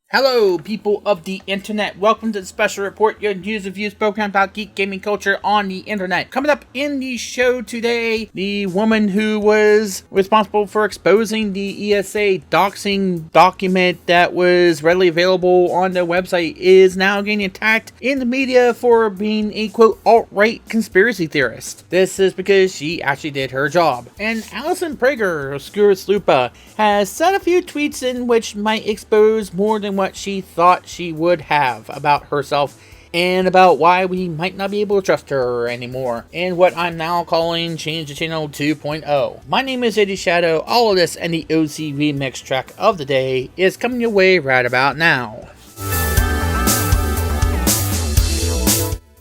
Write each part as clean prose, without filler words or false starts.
Hello, people of the internet. Welcome to the special report, your news reviews program about geek gaming culture on the internet. Coming up in the show today, the woman who was responsible for exposing the ESA Doxxing document that was readily available on their website is now getting attacked in the media for being a quote alt-right conspiracy theorist. This is because she actually did her job. And Allison Pregler, Obscurus Lupa, has said a few tweets in which might expose more than what she thought she would have about herself and about why we might not be able to trust her anymore, and what I'm now calling Change the Channel 2.0. My name is Eddie Shadow. All of this and the OCRemix Track of the day is coming your way right about now.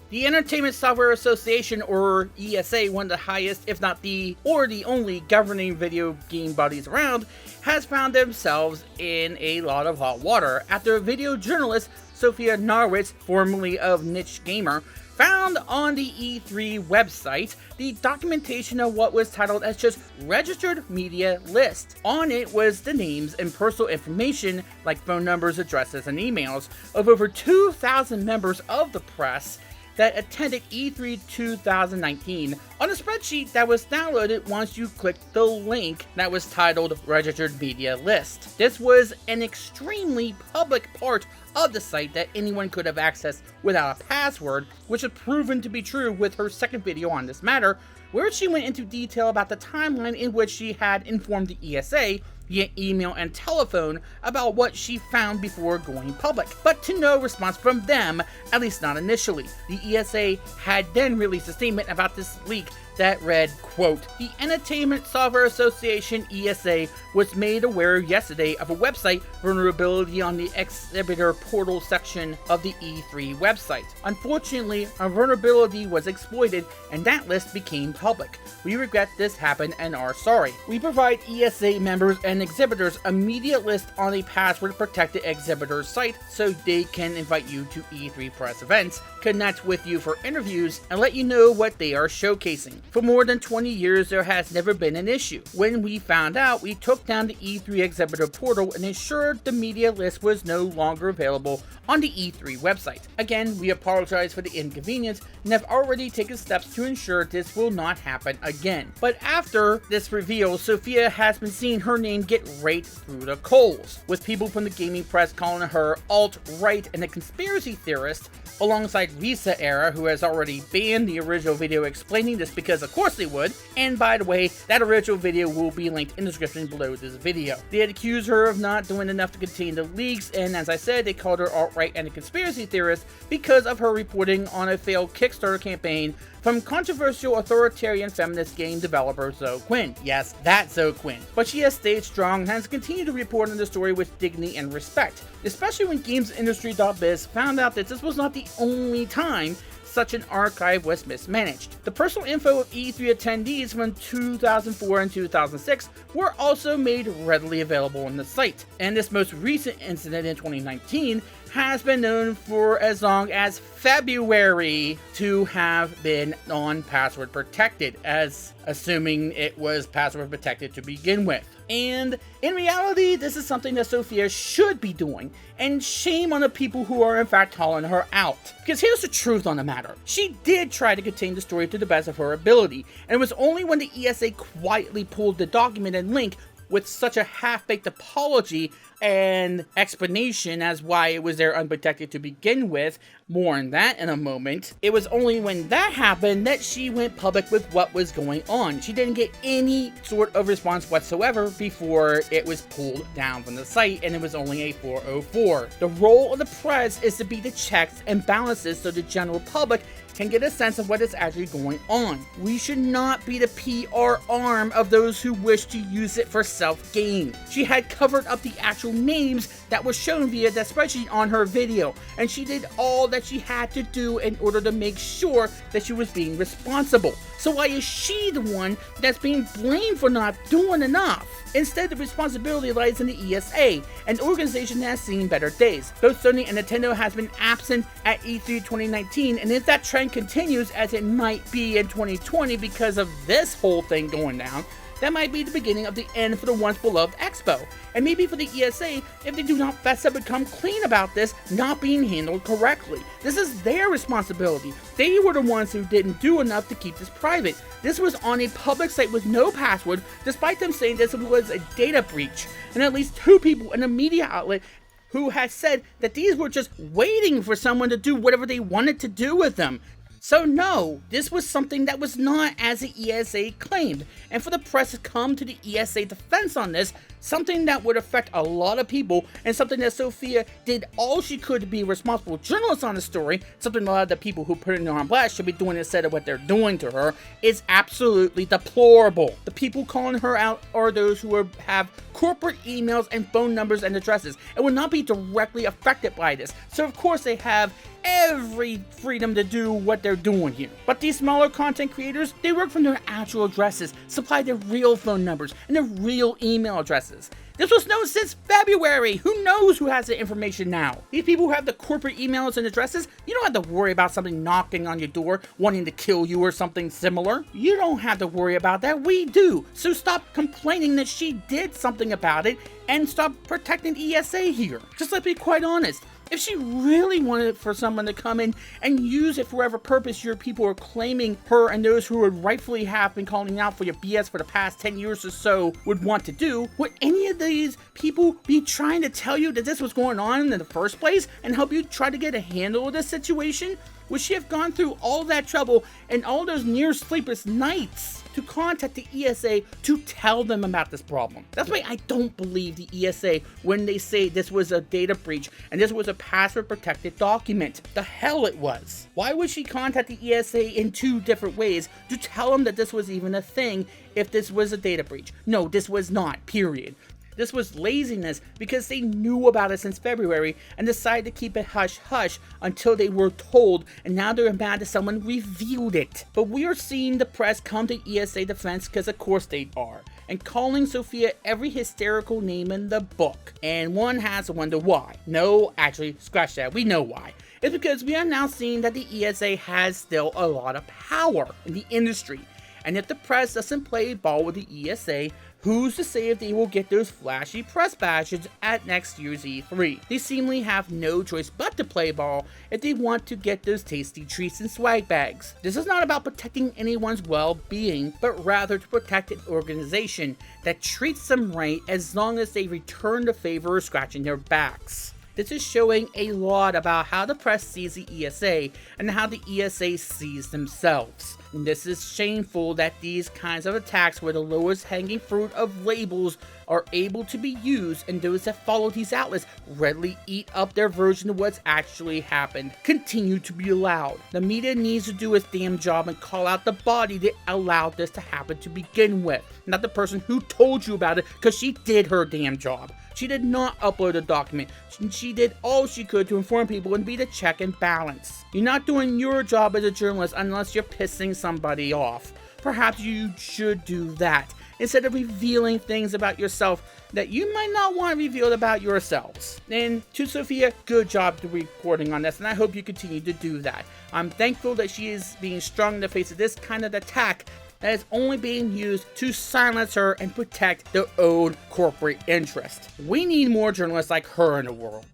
The Entertainment Software Association, or ESA, one of the highest, if not the only governing video game bodies around, has found themselves in a lot of hot water after video journalist Sophia Norwitz, formerly of Niche Gamer, found on the E3 website the documentation of what was titled as just Registered Media List. On it was the names and personal information, like phone numbers, addresses, and emails, of over 2,000 members of the press that attended E3 2019 on a spreadsheet that was downloaded once you clicked the link that was titled Registered Media List. This was an extremely public part of the site that anyone could have accessed without a password, which was proven to be true with her second video on this matter, where she went into detail about the timeline in which she had informed the ESA via email and telephone about what she found before going public, but to no response from them, at least not initially. The ESA had then released a statement about this leak that read, quote, "The Entertainment Software Association, ESA, was made aware yesterday of a website vulnerability on the exhibitor portal section of the E3 website. Unfortunately, a vulnerability was exploited and that list became public. We regret this happened and are sorry. We provide ESA members and exhibitors a media list on a password-protected exhibitor site so they can invite you to E3 press events, connect with you for interviews, and let you know what they are showcasing. For more than 20 years, there has never been an issue. When we found out, we took down the E3 exhibitor portal and ensured the media list was no longer available on the E3 website. Again, we apologize for the inconvenience and have already taken steps to ensure this will not happen again." But after this reveal, Sophia has been seeing her name get right through the coals, with people from the gaming press calling her alt-right and a conspiracy theorist, alongside Visa Era, who has already banned the original video explaining this because of course they would. And by the way, that original video will be linked in the description below this video. They had accused her of not doing enough to contain the leaks, and as I said, they called her alt-right and a conspiracy theorist because of her reporting on a failed Kickstarter campaign from controversial authoritarian feminist game developer Zoe Quinn. Yes, that Zoe Quinn. But she has stayed strong and has continued to report on the story with dignity and respect, especially when GamesIndustry.biz found out that this was not the only time such an archive was mismanaged. The personal info of E3 attendees from 2004 and 2006 were also made readily available on the site, and this most recent incident in 2019 has been known for as long as February to have been non-password protected, as assuming it was password protected to begin with. And in reality, this is something that Sophia should be doing, and shame on the people who are in fact calling her out. Because here's the truth on the matter. She did try to contain the story to the best of her ability, and it was only when the ESA quietly pulled the document and link with such a half-baked apology and explanation as why it was there unprotected to begin with, more on that in a moment. It was only when that happened that she went public with what was going on. She didn't get any sort of response whatsoever before it was pulled down from the site, and it was only a 404. The role of the press is to be the checks and balances so the general public can get a sense of what is actually going on. We should not be the PR arm of those who wish to use it for self-gain. She had covered up the actual names that were shown via that spreadsheet on her video, and she did all that she had to do in order to make sure that she was being responsible. So why is she the one that's being blamed for not doing enough? Instead, the responsibility lies in the ESA, an organization that has seen better days. Both Sony and Nintendo has been absent at E3 2019, and if that trend continues, as it might be in 2020 because of this whole thing going down, that might be the beginning of the end for the once beloved Expo, and maybe for the ESA if they do not fess up and become clean about this not being handled correctly. This is their responsibility. They were the ones who didn't do enough to keep this private. This was on a public site with no password, despite them saying this was a data breach, and at least 2 people in a media outlet who had said that these were just waiting for someone to do whatever they wanted to do with them. So no, this was something that was not as the ESA claimed, and for the press to come to the ESA defense on this, something that would affect a lot of people, and something that Sophia did all she could to be a responsible journalist on the story, something a lot of the people who put it on blast should be doing instead of what they're doing to her, is absolutely deplorable. The people calling her out are those who have corporate emails and phone numbers and addresses, and will not be directly affected by this, so of course they have every freedom to do what they're doing here. But these smaller content creators, they work from their actual addresses, supply their real phone numbers, and their real email addresses. This was known since February. Who knows who has the information now? These people who have the corporate emails and addresses, you don't have to worry about something knocking on your door, wanting to kill you or something similar. You don't have to worry about that. We do. So stop complaining that she did something about it and stop protecting ESA here. Just let's be quite honest. If she really wanted for someone to come in and use it for whatever purpose your people are claiming her and those who would rightfully have been calling out for your BS for the past 10 years or so would want to do, would any of these people be trying to tell you that this was going on in the first place and help you try to get a handle of this situation? Would she have gone through all that trouble and all those near sleepless nights to contact the ESA to tell them about this problem? That's why I don't believe the ESA when they say this was a data breach and this was a password protected document. The hell it was. Why would she contact the ESA in 2 different ways to tell them that this was even a thing if this was a data breach? No, this was not, period. This was laziness because they knew about it since February and decided to keep it hush-hush until they were told, and now they're mad that someone revealed it. But we are seeing the press come to ESA defense because of course they are, and calling Sophia every hysterical name in the book. And one has to wonder why. No, actually, scratch that, we know why. It's because we are now seeing that the ESA has still a lot of power in the industry. And if the press doesn't play ball with the ESA, who's to say if they will get those flashy press badges at next year's E3? They seemingly have no choice but to play ball if they want to get those tasty treats and swag bags. This is not about protecting anyone's well-being, but rather to protect an organization that treats them right as long as they return the favor of scratching their backs. This is showing a lot about how the press sees the ESA and how the ESA sees themselves. And this is shameful that these kinds of attacks where the lowest hanging fruit of labels are able to be used, and those that follow these outlets readily eat up their version of what's actually happened, continue to be allowed. The media needs to do its damn job and call out the body that allowed this to happen to begin with, not the person who told you about it, because she did her damn job. She did not upload a document. She did all she could to inform people and be the check and balance. You're not doing your job as a journalist unless you're pissing somebody off. Perhaps you should do that instead of revealing things about yourself that you might not want revealed about yourselves. And to Sophia, good job to reporting on this, and I hope you continue to do that. I'm thankful that she is being strong in the face of this kind of attack that is only being used to silence her and protect their own corporate interest. We need more journalists like her in the world.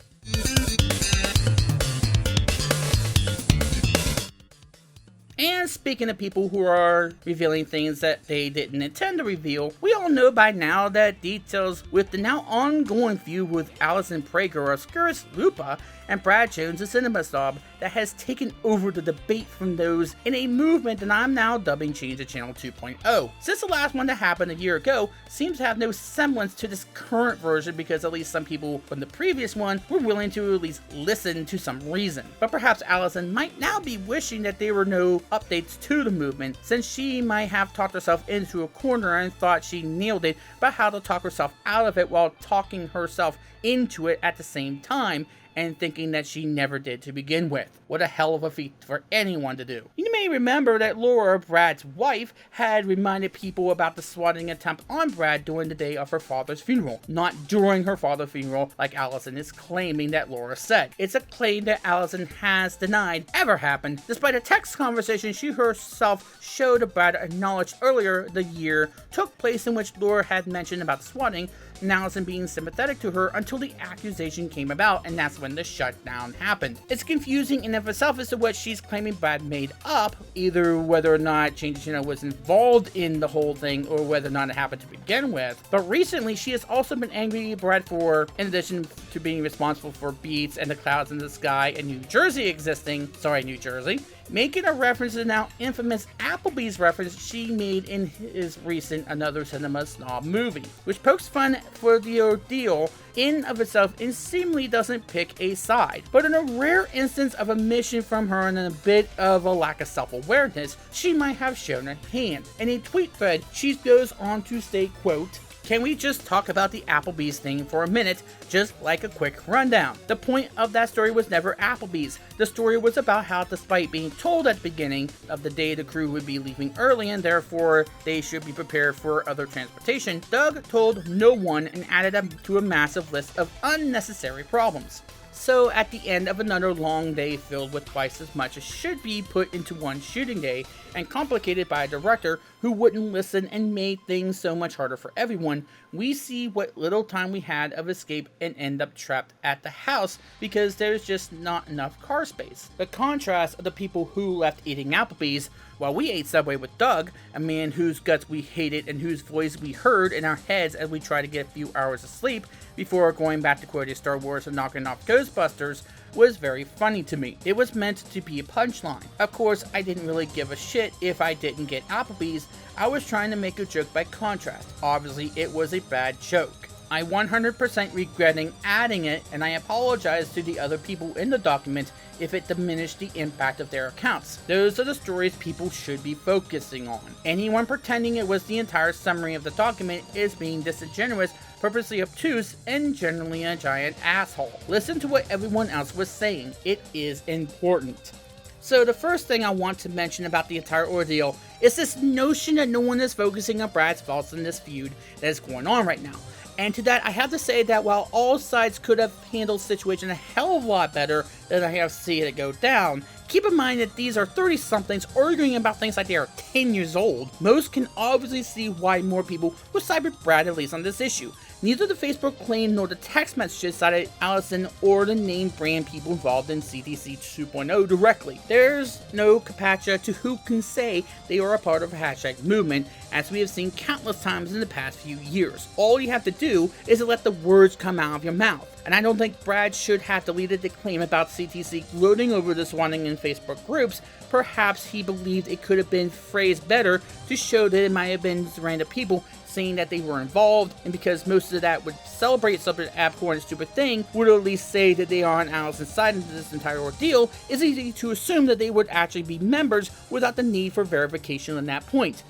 And speaking of people who are revealing things that they didn't intend to reveal, we all know by now that details with the now ongoing feud with Allison Pregler of Scurus Lupa and Brad Jones, a cinema snob, that has taken over the debate from those in a movement that I'm now dubbing Change the Channel 2.0. Since the last one that happened a year ago seems to have no semblance to this current version, because at least some people from the previous one were willing to at least listen to some reason. But perhaps Allison might now be wishing that there were no updates to the movement, since she might have talked herself into a corner and thought she nailed it, but how to talk herself out of it while talking herself into it at the same time, and thinking that she never did to begin with. What a hell of a feat for anyone to do. You may may remember that Laura, Brad's wife, had reminded people about the swatting attempt on Brad during the day of her father's funeral, not during her father's funeral like Allison is claiming that Laura said. It's a claim that Allison has denied ever happened, despite a text conversation she herself showed Brad acknowledged earlier the year took place in which Laura had mentioned about the swatting, and Allison being sympathetic to her until the accusation came about, and that's when the shutdown happened. It's confusing in and of itself as to what she's claiming Brad made up, either whether or not Changina was involved in the whole thing or whether or not it happened to begin with. But recently, she has also been angry at Brad for, in addition to being responsible for Beats and the Clouds in the Sky and New Jersey New Jersey, making a reference to the now infamous Applebee's reference she made in his recent Another Cinema Snob movie, which pokes fun for the ordeal in of itself and seemingly doesn't pick a side. But in a rare instance of omission from her and a bit of a lack of self-awareness, she might have shown her hand. In a tweet thread, she goes on to state, quote, "Can we just talk about the Applebee's thing for a minute, just like a quick rundown? The point of that story was never Applebee's. The story was about how, despite being told at the beginning of the day the crew would be leaving early and therefore they should be prepared for other transportation, Doug told no one and added them to a massive list of unnecessary problems. So at the end of another long day filled with twice as much as should be put into one shooting day, and complicated by a director who wouldn't listen and made things so much harder for everyone, we see what little time we had of escape and end up trapped at the house because there's just not enough car space. The contrast of the people who left eating Applebee's while we ate Subway with Doug, a man whose guts we hated and whose voice we heard in our heads as we tried to get a few hours of sleep before going back to quoting Star Wars and knocking off Ghostbusters, was very funny to me. It was meant to be a punchline. Of course, I didn't really give a shit if I didn't get Applebee's. I was trying to make a joke by contrast. Obviously, it was a bad joke. I 100% regretting adding it, and I apologize to the other people in the document if it diminished the impact of their accounts. Those are the stories people should be focusing on. Anyone pretending it was the entire summary of the document is being disingenuous, purposely obtuse, and generally a giant asshole. Listen to what everyone else was saying. It is important. So the first thing I want to mention about the entire ordeal is this notion that no one is focusing on Brad's faults in this feud that is going on right now. And to that, I have to say that while all sides could have handled the situation a hell of a lot better than I have seen it go down, keep in mind that these are 30-somethings arguing about things like they are 10 years old. Most can obviously see why more people would side with Brad, at least on this issue. Neither the Facebook claim nor the text messages cited Allison or the named brand people involved in CTC 2.0 directly. There's no captcha to who can say they are a part of a hashtag movement, as we have seen countless times in the past few years. All you have to do is to let the words come out of your mouth. And I don't think Brad should have deleted the claim about CTC gloating over this wanting in Facebook groups. Perhaps he believed it could have been phrased better to show that it might have been random people saying that they were involved, and because most of that would celebrate such an abhorrent and stupid thing, would at least say that they are on Allison's side into this entire ordeal, it's easy to assume that they would actually be members without the need for verification on that point.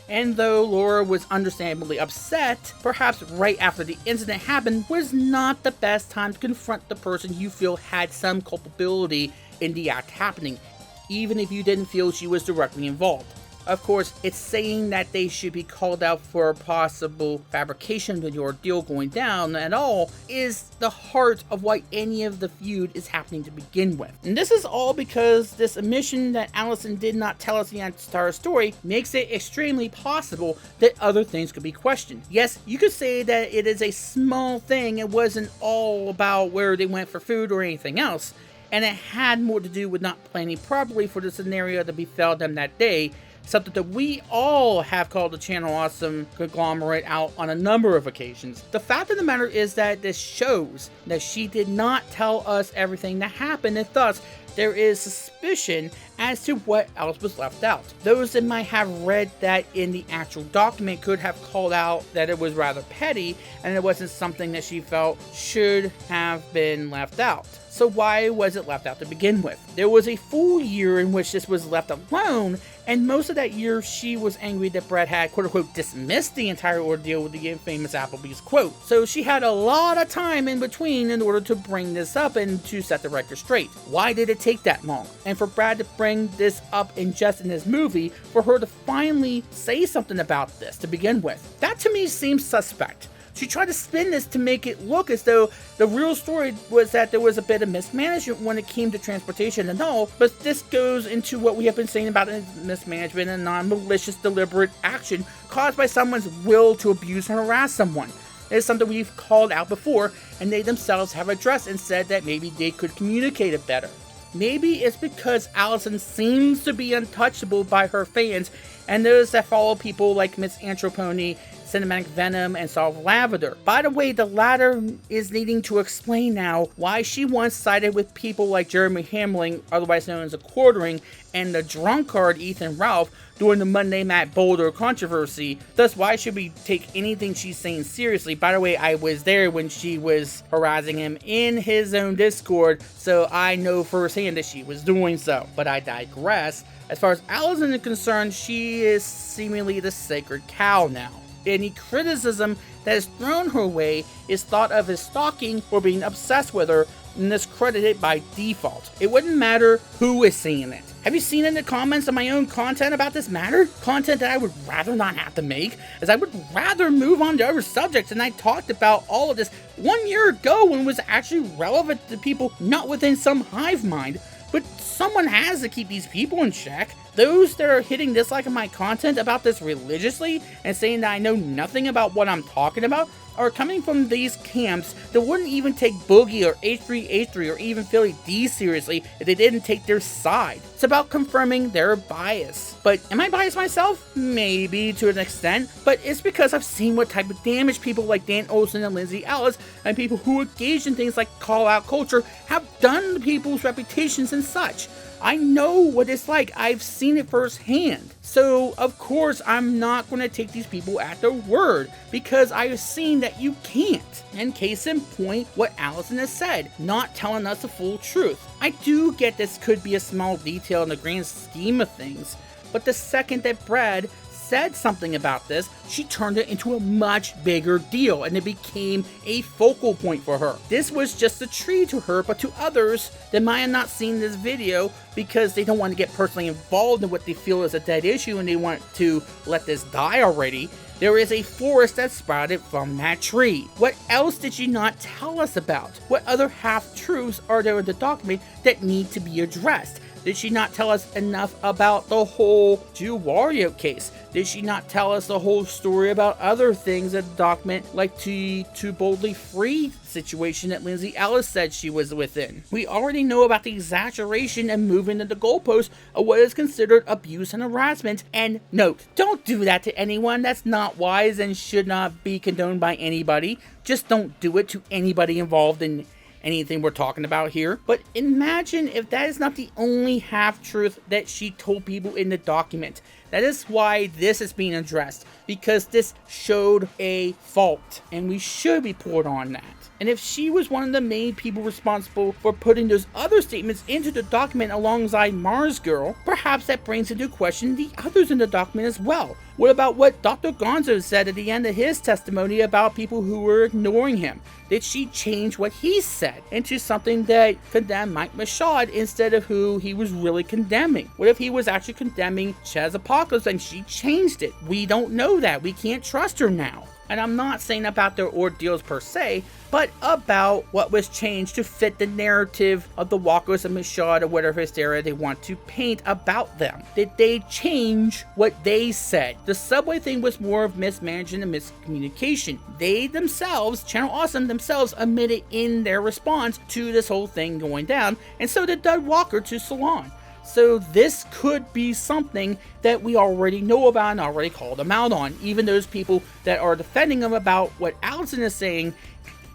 And though Laura was understandably upset, perhaps right after the incident happened was not the best time to confront the person you feel had some culpability in the act happening, even if you didn't feel she was directly involved. Of course, it's saying that they should be called out for possible fabrication of the ordeal going down at all is the heart of why any of the feud is happening to begin with. And this is all because this omission that Allison did not tell us the entire story makes it extremely possible that other things could be questioned. Yes, you could say that it is a small thing, it wasn't all about where they went for food or anything else, and it had more to do with not planning properly for the scenario that befell them that day, something that we all have called the Channel Awesome conglomerate out on a number of occasions. The fact of the matter is that this shows that she did not tell us everything that happened, and thus there is suspicion as to what else was left out. Those that might have read that in the actual document could have called out that it was rather petty and it wasn't something that she felt should have been left out. So why was it left out to begin with? There was a full year in which this was left alone, and most of that year she was angry that Brad had quote-unquote dismissed the entire ordeal with the infamous Applebee's quote. So she had a lot of time in between in order to bring this up and to set the record straight. Why did it take that long? And for Brad to bring bring this up in this movie for her to finally say something about this to begin with. That to me seems suspect. She tried to spin this to make it look as though the real story was that there was a bit of mismanagement when it came to transportation and all, but this goes into what we have been saying about mismanagement and non-malicious deliberate action caused by someone's will to abuse and harass someone. It is something we've called out before, and they themselves have addressed and said that maybe they could communicate it better. Maybe it's because Allison seems to be untouchable by her fans and those that follow people like Miss Antroponi, Cinematic Venom, and Solve Lavender. By the way, the latter is needing to explain now why she once sided with people like Jeremy Hamling, otherwise known as a quartering, and the drunkard Ethan Ralph during the Monday Matt Boulder controversy. Thus, why should we take anything she's saying seriously? By the way, I was there when she was harassing him in his own Discord, so I know firsthand that she was doing so. But I digress. As far as Allison is concerned, she is seemingly the sacred cow now. Any criticism that is thrown her way is thought of as stalking or being obsessed with her and discredited by default. It wouldn't matter who is saying it. Have you seen in the comments of my own content about this matter? Content that I would rather not have to make, as I would rather move on to other subjects, and I talked about all of this 1 year ago when it was actually relevant to people not within some hive mind. But someone has to keep these people in check. Those that are hitting dislike on my content about this religiously and saying that I know nothing about what I'm talking about are coming from these camps that wouldn't even take Boogie or H3H3 or even Philly D seriously if they didn't take their side. It's about confirming their bias. But am I biased myself? Maybe to an extent, but it's because I've seen what type of damage people like Dan Olsen and Lindsay Ellis and people who engage in things like call-out culture have done to people's reputations and such. I know what it's like. I've seen it firsthand. So, of course, I'm not going to take these people at their word because I've seen that you can't. And case in point, what Allison has said, not telling us the full truth. I do get this could be a small detail in the grand scheme of things, but the second that Brad said something about this, she turned it into a much bigger deal and it became a focal point for her. This was just a treat to her, but to others that might have not seen this video because they don't want to get personally involved in what they feel is a dead issue and they want to let this die already, there is a forest that sprouted from that tree. What else did she not tell us about? What other half-truths are there in the document that need to be addressed? Did she not tell us enough about the whole Jew Wario case? Did she not tell us the whole story about other things in the document, like the Too Boldly Free situation that Lindsay Ellis said she was within? We already know about the exaggeration and moving of the goalposts of what is considered abuse and harassment. And note, don't do that to anyone. That's not wise and should not be condoned by anybody. Just don't do it to anybody involved in anything we're talking about here. But imagine if that is not the only half-truth that she told people in the document. That is why this is being addressed, because this showed a fault, and we should report on that. And if she was one of the main people responsible for putting those other statements into the document alongside Mars Girl, perhaps that brings into question the others in the document as well. What about what Dr. Gonzo said at the end of his testimony about people who were ignoring him? Did she change what he said into something that condemned Mike Machad instead of who he was really condemning? What if he was actually condemning Chaz Apocalypse and she changed it? We don't know that. We can't trust her now. And I'm not saying about their ordeals per se, but about what was changed to fit the narrative of the Walkers and Machad or whatever hysteria they want to paint about them. Did they change what they said? The subway thing was more of mismanagement and miscommunication. They themselves, Channel Awesome themselves, admitted in their response to this whole thing going down, and so did Doug Walker to Salon. So this could be something that we already know about and already called them out on. Even those people that are defending them about what Allison is saying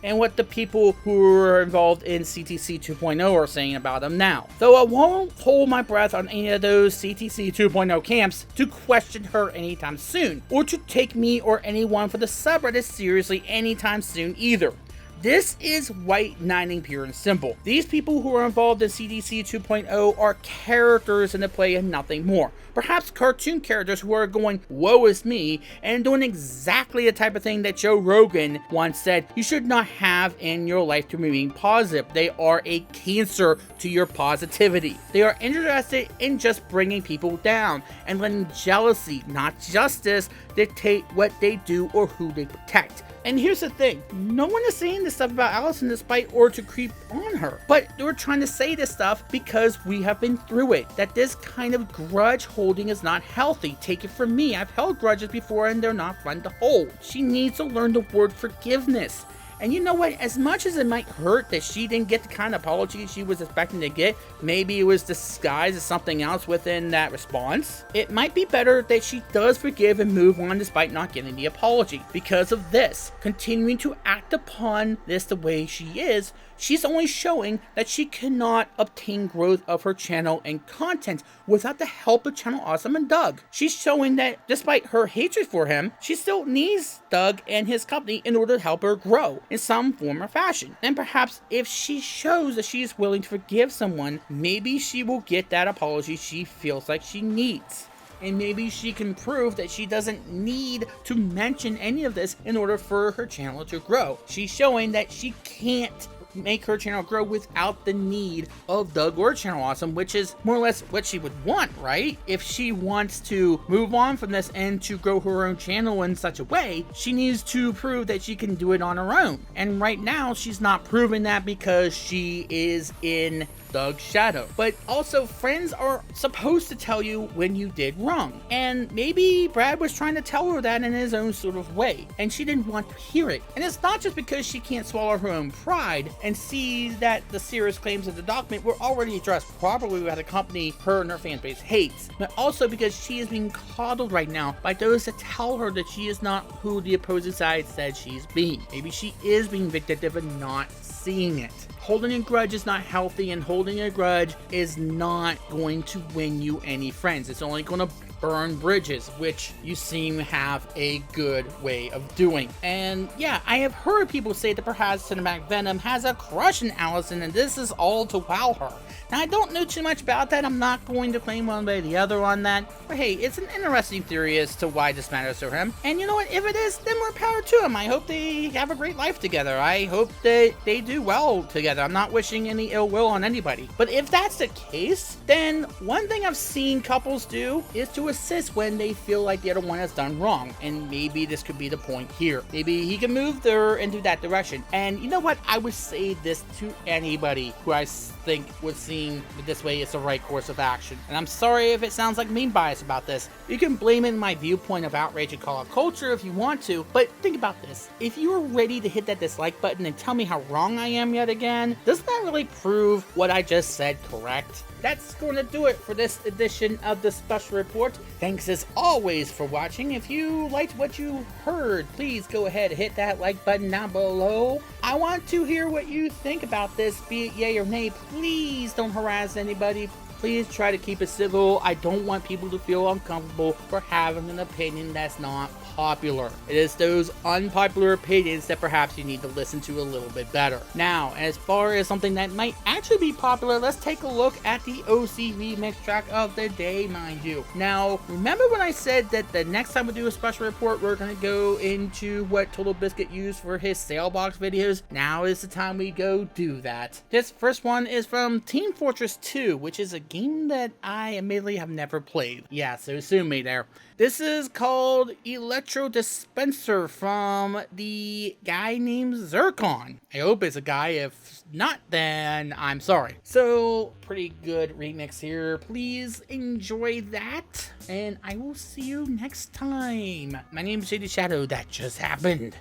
and what the people who are involved in CTC 2.0 are saying about them now. Though I won't hold my breath on any of those CTC 2.0 camps to question her anytime soon, or to take me or anyone for the subreddit seriously anytime soon either. This is white knighting pure and simple. These people who are involved in CDC 2.0 are characters in the play and nothing more. Perhaps cartoon characters who are going, woe is me, and doing exactly the type of thing that Joe Rogan once said you should not have in your life to remain positive. They are a cancer to your positivity. They are interested in just bringing people down and letting jealousy, not justice, dictate what they do or who they protect. And here's the thing, no one is saying this stuff about Allison despite or to creep on her, but we're trying to say this stuff because we have been through it, that this kind of grudge holding is not healthy. Take it from me, I've held grudges before and they're not fun to hold. She needs to learn the word forgiveness. And you know what, as much as it might hurt that she didn't get the kind of apology she was expecting to get, maybe it was disguised as something else within that response, it might be better that she does forgive and move on despite not getting the apology. Because of this, continuing to act upon this the way she is, she's only showing that she cannot obtain growth of her channel and content without the help of Channel Awesome and Doug. She's showing that despite her hatred for him, she still needs Doug and his company in order to help her grow in some form or fashion. And perhaps if she shows that she's willing to forgive someone, maybe she will get that apology she feels like she needs. And maybe she can prove that she doesn't need to mention any of this in order for her channel to grow. She's showing that she can't make her channel grow without the need of Doug or Channel Awesome, which is more or less what she would want, right? If she wants to move on from this and to grow her own channel in such a way, she needs to prove that she can do it on her own. And right now, she's not proving that because she is in Doug's shadow. But also, friends are supposed to tell you when you did wrong. And maybe Brad was trying to tell her that in his own sort of way, and she didn't want to hear it. And it's not just because she can't swallow her own pride and see that the serious claims of the document were already addressed properly by the company her and her fan base hates, but also because she is being coddled right now by those that tell her that she is not who the opposing side said she's being. Maybe she is being vindictive and not seeing it. Holding a grudge is not healthy, and holding a grudge is not going to win you any friends. It's only going to burn bridges, which you seem to have a good way of doing. And yeah, I have heard people say that perhaps Cinematic Venom has a crush on Allison and this is all to wow her. Now, I don't know too much about that. I'm not going to claim one way or the other on that. But hey, it's an interesting theory as to why this matters to him. And you know what? If it is, then more power to him. I hope they have a great life together. I hope that they do well together. I'm not wishing any ill will on anybody. But if that's the case, then one thing I've seen couples do is to assist when they feel like the other one has done wrong. And maybe this could be the point here. Maybe he can move her into that direction. And you know what? I would say this to anybody who I think would seem this way is the right course of action. And I'm sorry if it sounds like mean bias about this. You can blame it in my viewpoint of outrage and call it culture if you want to, but think about this. If you are ready to hit that dislike button and tell me how wrong I am yet again, doesn't that really prove what I just said correct? That's going to do it for this edition of the Special Report. Thanks as always for watching. If you liked what you heard, please go ahead and hit that like button down below. I want to hear what you think about this, be it yay or nay. Please don't harass anybody. Please try to keep it civil. I don't want people to feel uncomfortable for having an opinion that's not popular. It is those unpopular opinions that perhaps you need to listen to a little bit better. Now, as far as something that might actually be popular, let's take a look at the OCRemix track of the day, mind you. Now, remember when I said that the next time we do a special report, we're going to go into what Total Biscuit used for his sale box videos? Now is the time we go do that. This first one is from Team Fortress 2, which is a game that I admittedly have never played. Yeah, so sue me there. This is called Electro Dispenser from the guy named Zircon. I hope it's a guy. If not, then I'm sorry. So, pretty good remix here. Please enjoy that, and I will see you next time. My name is Shady Shadow. That just happened.